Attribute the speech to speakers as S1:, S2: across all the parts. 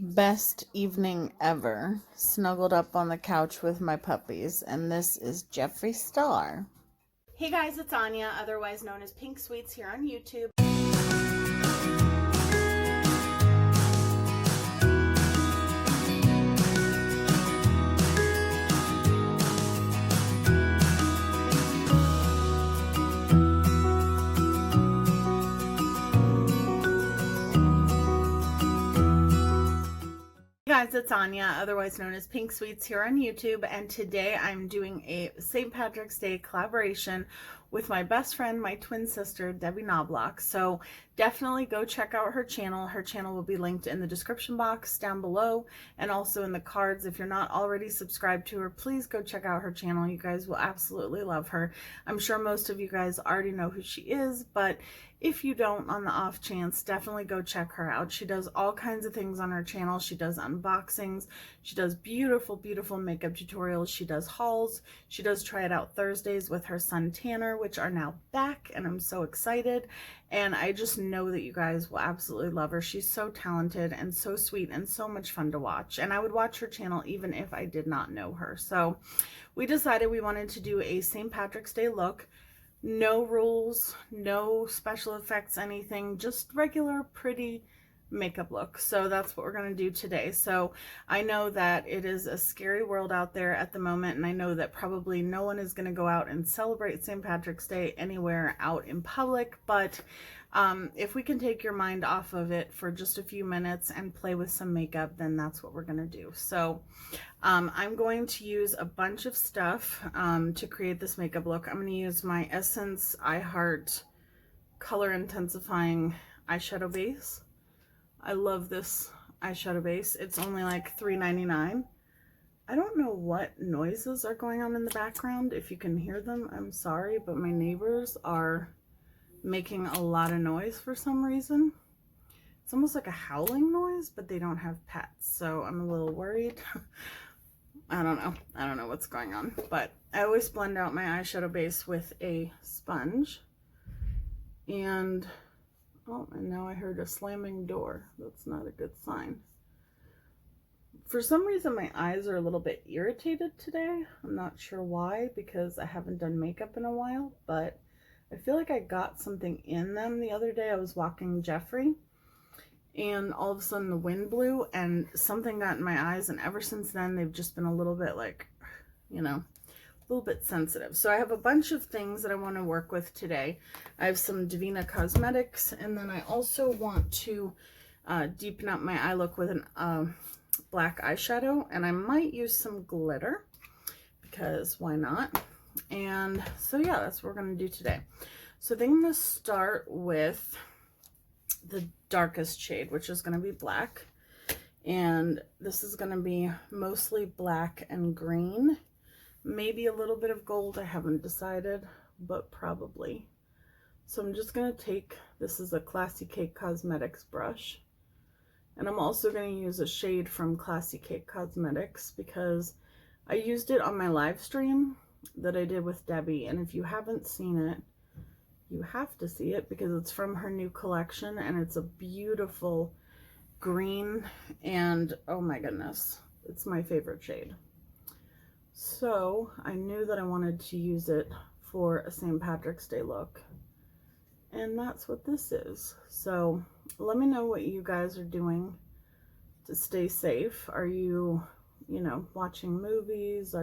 S1: Best evening ever, snuggled up on the couch with my puppies, and this is Jeffree Star.
S2: Hey guys, it's Anya, otherwise known as Pink Sweets here on YouTube. Hey guys, it's Anya, otherwise known as Pink Sweets here on YouTube, and today I'm doing a St. Patrick's Day collaboration with my best friend, my twin sister, Debbie Knoblauch. So definitely go check out her channel. Her channel will be linked in the description box down below and also in the cards. If you're not already subscribed to her, please go check out her channel. You guys will absolutely love her. I'm sure most of you guys already know who she is, but if you don't, on the off chance, definitely go check her out. She does all kinds of things on her channel. She does unboxings. She does beautiful, beautiful makeup tutorials. She does hauls. She does Try It Out Thursdays with her son Tanner, which are now back, and I'm so excited. And I just know that you guys will absolutely love her. She's so talented and so sweet and so much fun to watch. And I would watch her channel even if I did not know her. So we decided we wanted to do a St. Patrick's Day look. No rules, no special effects, anything, just regular pretty makeup look. So that's what we're going to do today. So I know that it is a scary world out there at the moment, and I know that probably no one is going to go out and celebrate St. Patrick's Day anywhere out in public, but if we can take your mind off of it for just a few minutes and play with some makeup, then that's what we're going to do. So I'm going to use a bunch of stuff to create this makeup look. I'm going to use my Essence I Heart Color Intensifying eyeshadow base. I love this eyeshadow base. It's only like $3.99. I don't know what noises are going on in the background. If you can hear them, I'm sorry, but my neighbors are making a lot of noise for some reason. It's almost like a howling noise, but they don't have pets, so I'm a little worried. I don't know what's going on, but I always blend out my eyeshadow base with a sponge. And oh, and now I heard a slamming door. That's not a good sign. For some reason, my eyes are a little bit irritated today. I'm not sure why, because I haven't done makeup in a while, but I feel like I got something in them the other day. I was walking Jeffree, and all of a sudden the wind blew and something got in my eyes, and ever since then they've just been a little bit like, you know, a little bit sensitive. So I have a bunch of things that I want to work with today. I have some Devinah cosmetics, and then I also want to deepen up my eye look with an black eyeshadow, and I might use some glitter because why not? And so yeah, that's what we're going to do today. So I think I'm going to start with the darkest shade, which is going to be black, and this is going to be mostly black and green, maybe a little bit of gold. I haven't decided, but probably. So I'm just going to take, this is a Classy Cake Cosmetics brush, and I'm also going to use a shade from Classy Cake Cosmetics because I used it on my live stream that I did with Debbie, and if you haven't seen it, you have to see it because it's from her new collection, and it's a beautiful green, and oh my goodness, it's my favorite shade. So I knew that I wanted to use it for a St. Patrick's Day look, and that's what this is. So let me know what you guys are doing to stay safe. Are you, watching movies?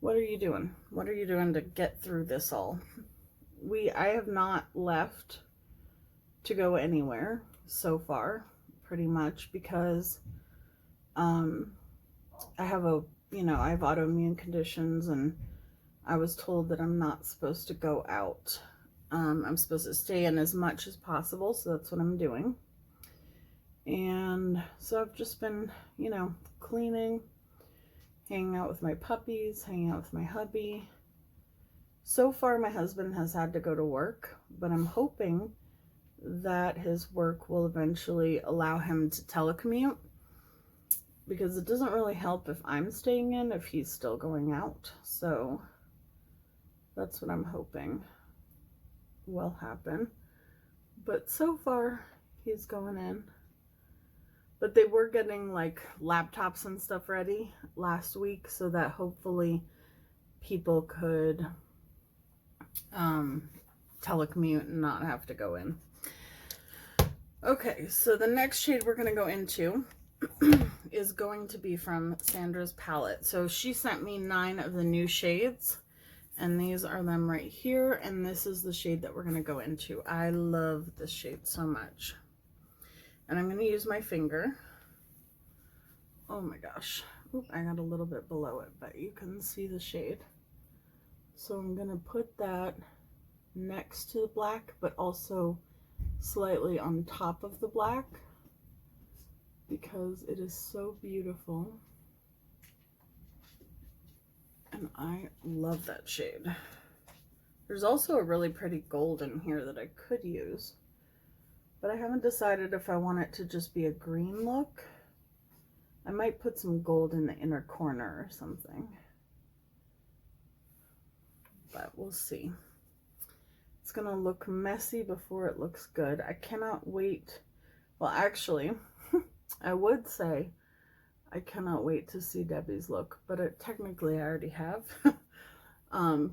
S2: What are you doing? What are you doing to get through this all? I have not left to go anywhere so far, pretty much, because I have I have autoimmune conditions, and I was told that I'm not supposed to go out. I'm supposed to stay in as much as possible, so that's what I'm doing. And so I've just been, cleaning, hanging out with my puppies, hanging out with my hubby. So far, my husband has had to go to work, but I'm hoping that his work will eventually allow him to telecommute, because it doesn't really help if I'm staying in if he's still going out. So that's what I'm hoping will happen. But so far, he's going in. But they were getting like laptops and stuff ready last week so that hopefully people could telecommute and not have to go in. Okay, so the next shade we're going to go into is going to be from Sandra's palette. So she sent me 9 of the new shades, and these are them right here, and this is the shade that we're going to go into. I love this shade so much. And I'm going to use my finger. Oh my gosh. Oop, I got a little bit below it, but you can see the shade. So I'm going to put that next to the black, but also slightly on top of the black, because it is so beautiful. And I love that shade. There's also a really pretty gold in here that I could use, but I haven't decided if I want it to just be a green look. I might put some gold in the inner corner or something, but we'll see. It's gonna look messy before it looks good. I cannot wait. Well, actually, I would say I cannot wait to see Debbie's look, but technically I already have.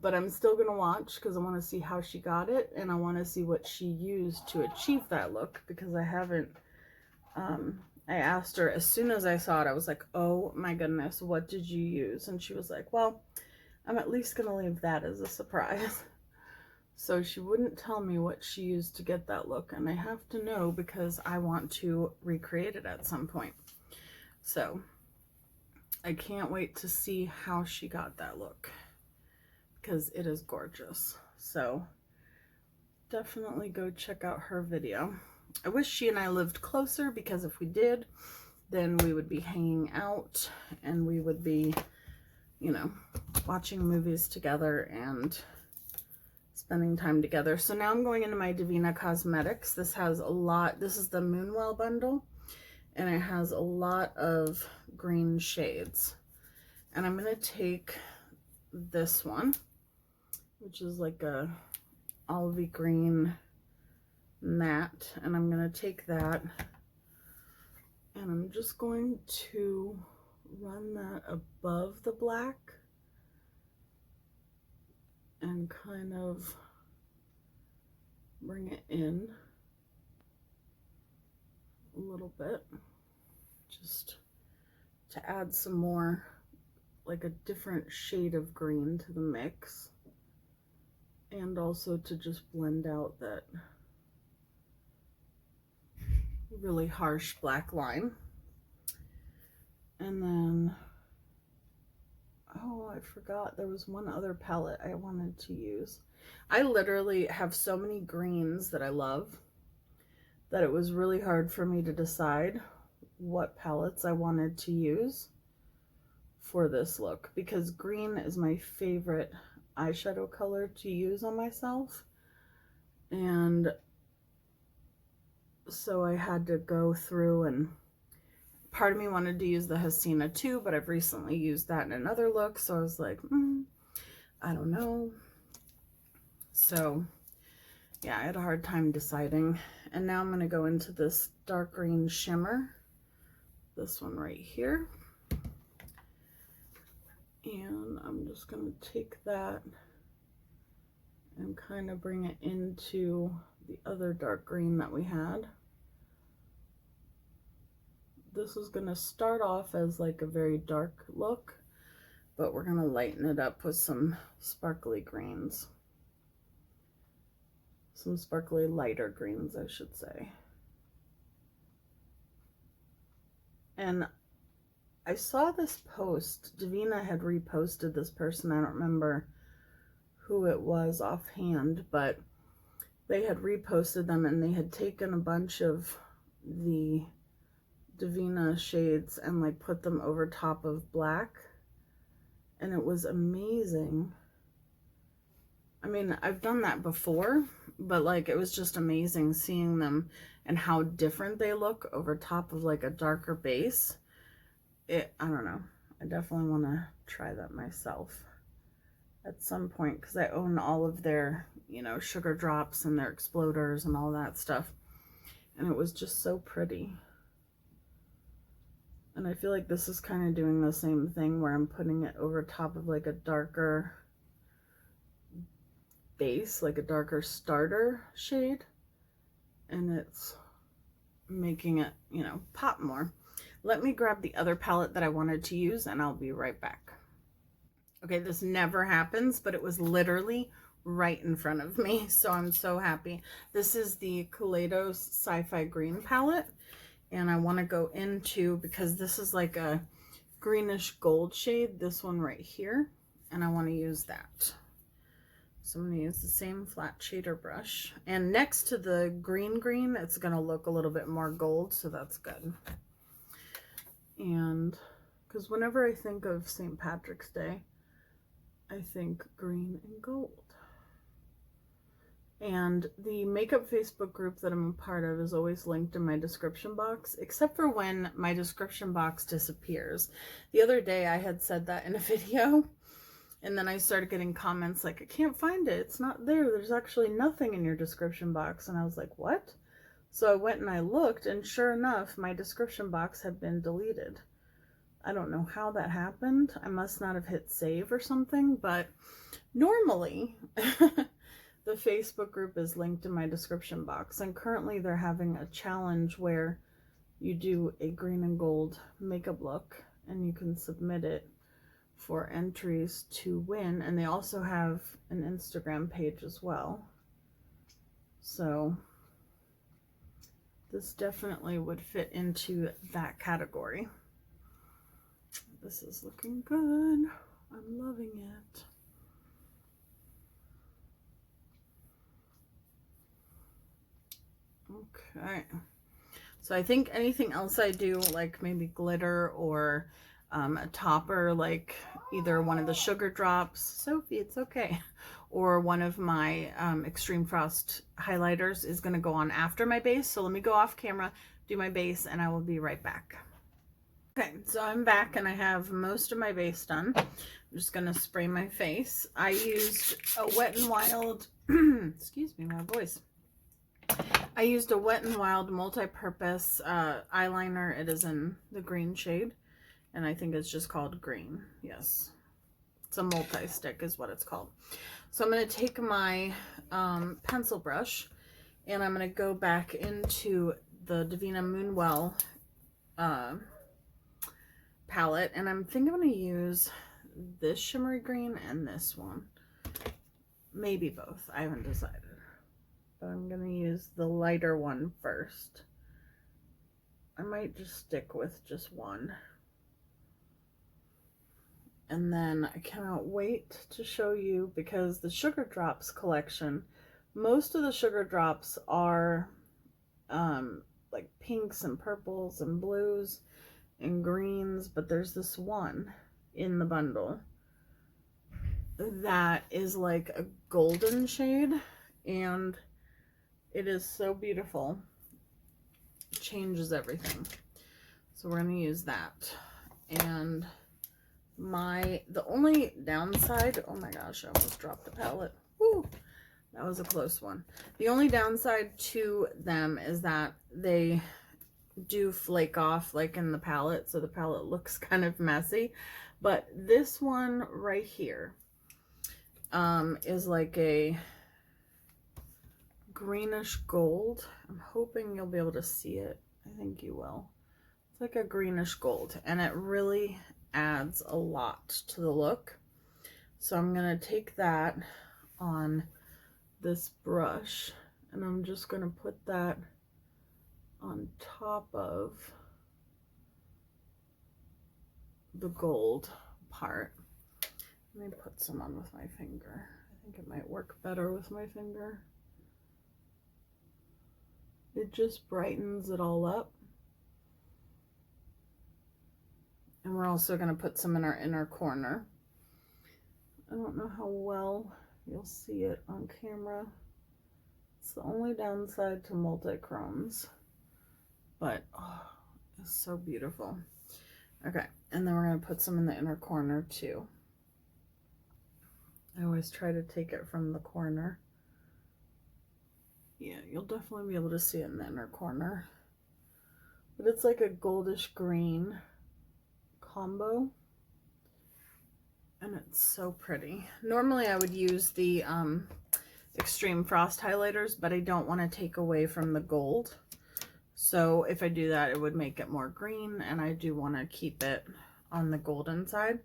S2: But I'm still gonna watch because I want to see how she got it, and I want to see what she used to achieve that look, because I haven't. I asked her as soon as I saw it, I was like, oh my goodness, what did you use? And she was like, well, I'm at least gonna leave that as a surprise. So she wouldn't tell me what she used to get that look, and I have to know because I want to recreate it at some point. So I can't wait to see how she got that look, because it is gorgeous. So definitely go check out her video. I wish she and I lived closer, because if we did, then we would be hanging out and we would be, you know, watching movies together and spending time together. So now I'm going into my Devinah Cosmetics. This has a lot. This is the Moonwell bundle, and it has a lot of green shades. And I'm going to take this one, which is like a olivey green matte, and I'm going to take that, and I'm just going to run that above the black and kind of bring it in a little bit, just to add some more, like a different shade of green to the mix, and also to just blend out that really harsh black line. And then, oh, I forgot there was one other palette I wanted to use. I literally have so many greens that I love that it was really hard for me to decide what palettes I wanted to use for this look, because green is my favorite eyeshadow color to use on myself. And so I had to go through, and part of me wanted to use the Hasina too, but I've recently used that in another look, so I was like, I don't know. So yeah, I had a hard time deciding. And now I'm going to go into this dark green shimmer, this one right here, and I'm just going to take that and kind of bring it into the other dark green that we had. This is going to start off as like a very dark look, but we're going to lighten it up with some sparkly greens. Some sparkly lighter greens, I should say. And I saw this post. Devinah had reposted this person. I don't remember who it was offhand, but they had reposted them, and they had taken a bunch of the Devinah shades and like put them over top of black, and it was amazing. I mean, I've done that before, but like it was just amazing seeing them and how different they look over top of like a darker base. I don't know, I definitely want to try that myself at some point, because I own all of their, you know, sugar drops and their exploders and all that stuff, and it was just so pretty. And I feel like this is kind of doing the same thing where I'm putting it over top of like a darker base, like a darker starter shade. And it's making it, you know, pop more. Let me grab the other palette that I wanted to use and I'll be right back. Okay, this never happens, but it was literally right in front of me, so I'm so happy. This is the Kaleidos Sci-Fi Green palette, and I want to go into, because this is like a greenish gold shade, this one right here, and I want to use that. So I'm going to use the same flat shader brush, and next to the green, it's going to look a little bit more gold, so that's good. And because whenever I think of St. Patrick's Day, I think green and gold. And the makeup Facebook group that I'm a part of is always linked in my description box, except for when my description box disappears. The other day I had said that in a video, and then I started getting comments like, I can't find it, it's not there, there's actually nothing in your description box. And I was like, what? So I went and I looked, and sure enough, my description box had been deleted. I don't know how that happened. I must not have hit save or something, but normally the Facebook group is linked in my description box, and currently they're having a challenge where you do a green and gold makeup look and you can submit it for entries to win, and they also have an Instagram page as well. So this definitely would fit into that category. This is looking good. I'm loving it. Okay. So I think anything else I do, like maybe glitter or a topper, like either one of the sugar drops, Sophie, it's okay, or one of my Extreme Frost highlighters is going to go on after my base. So let me go off camera, do my base, and I will be right back. Okay, so I'm back and I have most of my base done. I'm just going to spray my face. I used a Wet n Wild, excuse me, my voice. I used a Wet n Wild multi-purpose eyeliner. It is in the green shade, and I think it's just called green. Yes, it's a multi-stick is what it's called. So I'm going to take my pencil brush, and I'm going to go back into the Devinah Moonwell palette, and I'm thinking I'm going to use this shimmery green and this one, maybe both, I haven't decided, but I'm going to use the lighter one first. I might just stick with just one, and then I cannot wait to show you, because the Sugar Drops collection, most of the Sugar Drops are like pinks and purples and blues and greens, but there's this one in the bundle that is like a golden shade, and it is so beautiful. It changes everything. So we're going to use that. And the only downside, oh my gosh, I almost dropped the palette. Woo! That was a close one. The only downside to them is that they do flake off like in the palette, so the palette looks kind of messy. But this one right here is like a greenish gold. I'm hoping you'll be able to see it. I think you will. It's like a greenish gold, and it really adds a lot to the look. So I'm gonna take that on this brush, and I'm just gonna put that on top of the gold part. Let me put some on with my finger. I think it might work better with my finger. It just brightens it all up. And we're also going to put some in our inner corner. I don't know how well you'll see it on camera. It's the only downside to multi-chromes. But, oh, it's so beautiful. Okay, and then we're going to put some in the inner corner too. I always try to take it from the corner. Yeah, you'll definitely be able to see it in the inner corner. But it's like a goldish green. combo. And it's so pretty. Normally I would use the Extreme Frost highlighters, but I don't want to take away from the gold. So if I do that, it would make it more green, and I do want to keep it on the golden side.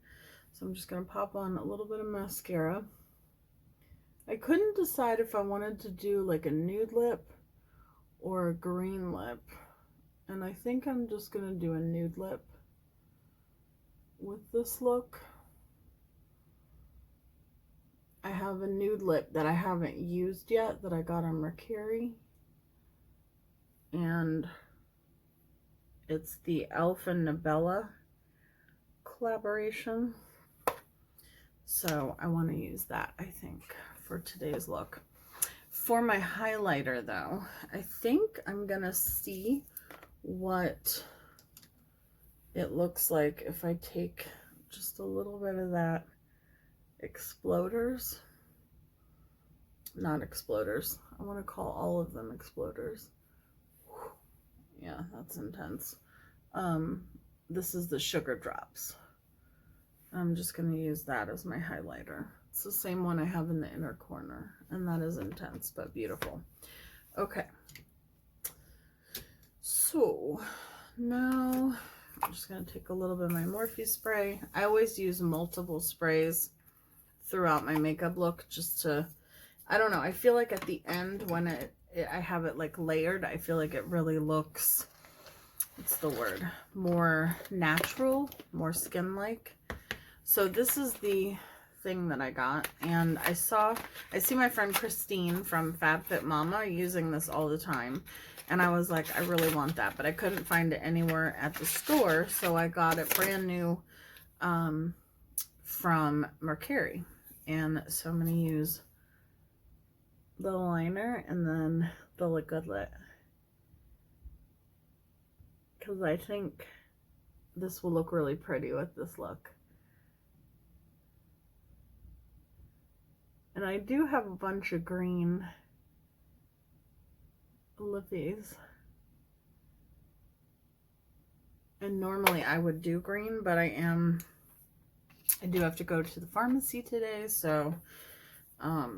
S2: So I'm just going to pop on a little bit of mascara. I couldn't decide if I wanted to do like a nude lip or a green lip. And I think I'm just going to do a nude lip with this look. I have a nude lip that I haven't used yet that I got on Mercury. And it's the e.l.f. and Nabella collaboration. So I want to use that, I think, for today's look. For my highlighter, though, I think I'm going to see what it looks like if I take just a little bit of that exploders. Not exploders. I want to call all of them exploders. Yeah, that's intense. This is the Sugar Drops. I'm just going to use that as my highlighter. It's the same one I have in the inner corner, and that is intense but beautiful. Okay. So now I'm just going to take a little bit of my Morphe spray. I always use multiple sprays throughout my makeup look just to, I don't know, I feel like at the end when I have it like layered, I feel like it really looks, what's the word, more natural, more skin-like. So this is the thing that I got, and I see my friend Christine from Fabfit Mama using this all the time, and I was like, I really want that, but I couldn't find it anywhere at the store, so I got it brand new from Mercury. And so I'm going to use the liner and then the liquid lit, because I think this will look really pretty with this look. And I do have a bunch of green lippies. And normally I would do green, but I do have to go to the pharmacy today, so I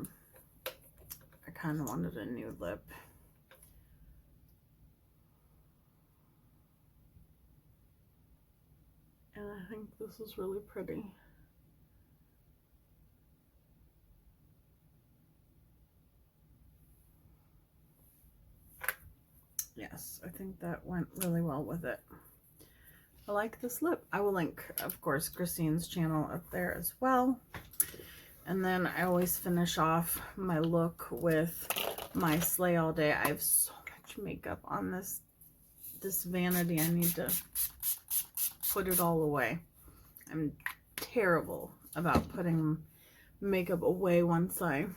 S2: kind of wanted a nude lip. And I think this is really pretty. Yes, I think that went really well with it. I like this lip. I will link, of course, Christine's channel up there as well. And then I always finish off my look with my Slay All Day. I have so much makeup on this vanity. I need to put it all away. I'm terrible about putting makeup away once I...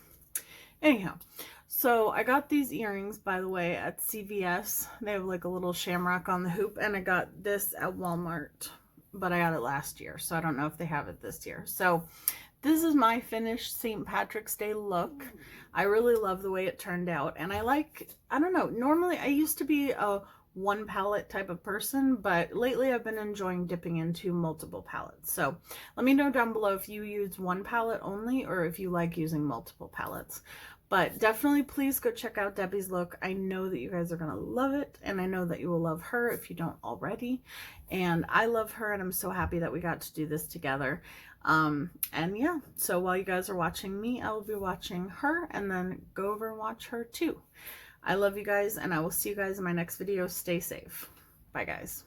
S2: Anyhow, so I got these earrings, by the way, at CVS. They have like a little shamrock on the hoop, and I got this at Walmart, but I got it last year, so I don't know if they have it this year. So this is my finished St. Patrick's Day look. I really love the way it turned out, and I don't know, normally I used to be a one palette type of person, but lately I've been enjoying dipping into multiple palettes. So let me know down below if you use one palette only or if you like using multiple palettes. But definitely please go check out Debbie's look. I know that you guys are going to love it, and I know that you will love her if you don't already. And I love her, and I'm so happy that we got to do this together. And yeah, so while you guys are watching me, I will be watching her, and then go over and watch her too. I love you guys, and I will see you guys in my next video. Stay safe. Bye, guys.